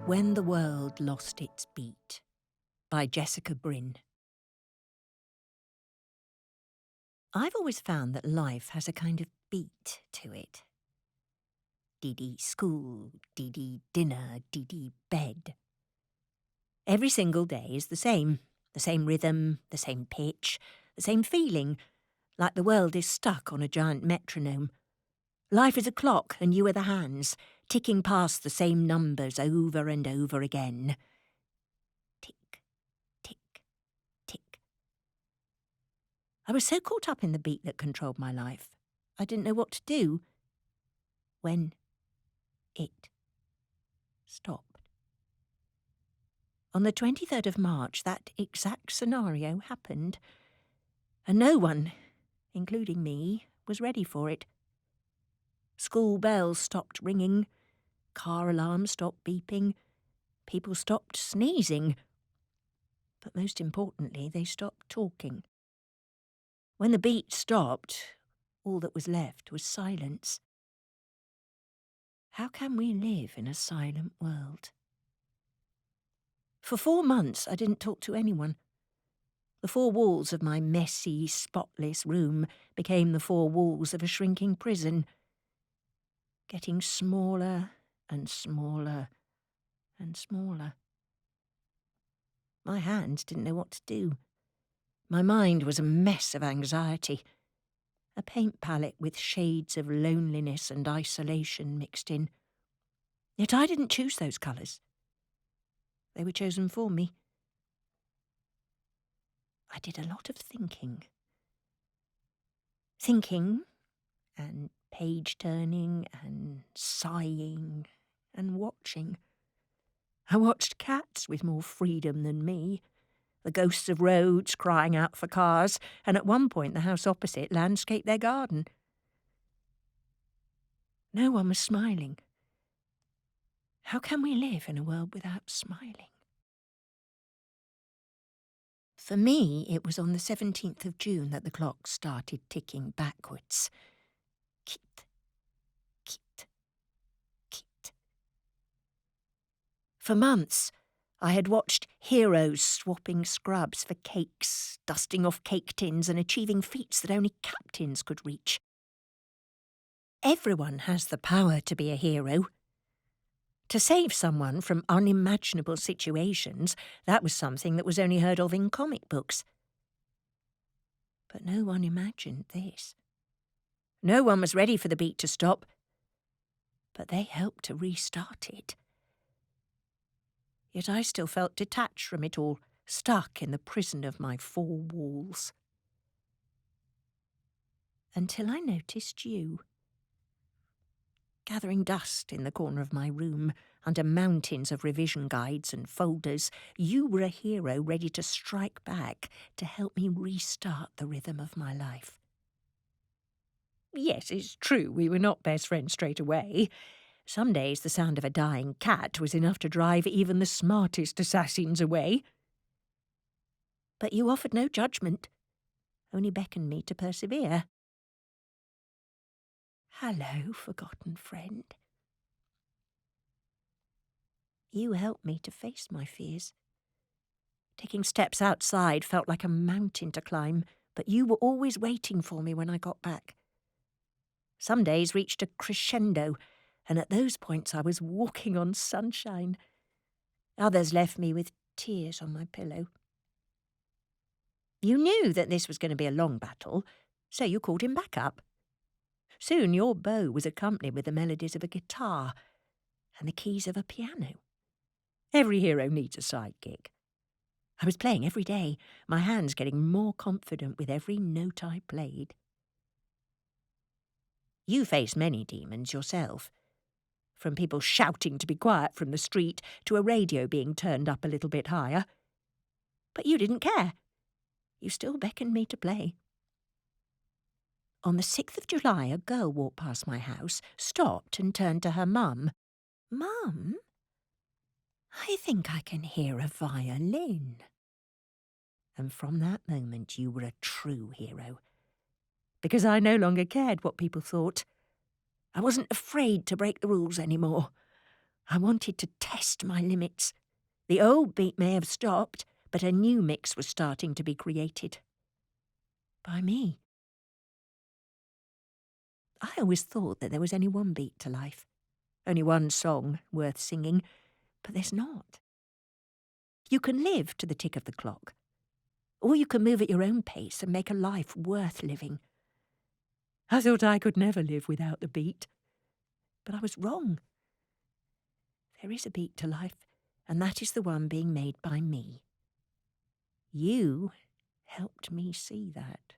When the World Lost Its Beat by Jessica Bryn. I've always found that life has a kind of beat to it. Dee-dee school, dee-dee dinner, dee-dee bed. Every single day is the same rhythm, the same pitch, the same feeling, like the world is stuck on a giant metronome. Life is a clock and you are the hands, ticking past the same numbers over and over again. Tick, tick, tick. I was so caught up in the beat that controlled my life, I didn't know what to do when it stopped. On the 23rd of March, that exact scenario happened, and no one, including me, was ready for it. School bells stopped ringing, car alarms stopped beeping, people stopped sneezing, but most importantly, they stopped talking. When the beat stopped, all that was left was silence. How can we live in a silent world? For 4 months, I didn't talk to anyone. The 4 walls of my messy, spotless room became the 4 walls of a shrinking prison, getting smaller and smaller and smaller. My hands didn't know what to do. My mind was a mess of anxiety, a paint palette with shades of loneliness and isolation mixed in. Yet I didn't choose those colours. They were chosen for me. I did a lot of thinking. Thinking and page-turning and sighing and watching. I watched cats with more freedom than me, the ghosts of roads crying out for cars, and at one point the house opposite landscaped their garden. No one was smiling. How can we live in a world without smiling? For me, it was on the 17th of June that the clock started ticking backwards. Kit, kit, kit. For months, I had watched heroes swapping scrubs for cakes, dusting off cake tins and achieving feats that only captains could reach. Everyone has the power to be a hero. To save someone from unimaginable situations, that was something that was only heard of in comic books. But no one imagined this. No one was ready for the beat to stop, but they helped to restart it. Yet I still felt detached from it all, stuck in the prison of my 4 walls. Until I noticed you. Gathering dust in the corner of my room, under mountains of revision guides and folders, you were a hero ready to strike back to help me restart the rhythm of my life. Yes, it's true, we were not best friends straight away. Some days the sound of a dying cat was enough to drive even the smartest assassins away. But you offered no judgment, only beckoned me to persevere. Hello, forgotten friend. You helped me to face my fears. Taking steps outside felt like a mountain to climb, but you were always waiting for me when I got back. Some days reached a crescendo, and at those points I was walking on sunshine. Others left me with tears on my pillow. You knew that this was going to be a long battle, so you called him back up. Soon your bow was accompanied with the melodies of a guitar and the keys of a piano. Every hero needs a sidekick. I was playing every day, my hands getting more confident with every note I played. You faced many demons yourself, from people shouting to be quiet from the street to a radio being turned up a little bit higher. But you didn't care. You still beckoned me to play. On the 6th of July, a girl walked past my house, stopped and turned to her mum. Mum, I think I can hear a violin. And from that moment you were a true hero, because I no longer cared what people thought. I wasn't afraid to break the rules anymore. I wanted to test my limits. The old beat may have stopped, but a new mix was starting to be created. By me. I always thought that there was only one beat to life, only one song worth singing, but there's not. You can live to the tick of the clock, or you can move at your own pace and make a life worth living. I thought I could never live without the beat, but I was wrong. There is a beat to life, and that is the one being made by me. You helped me see that.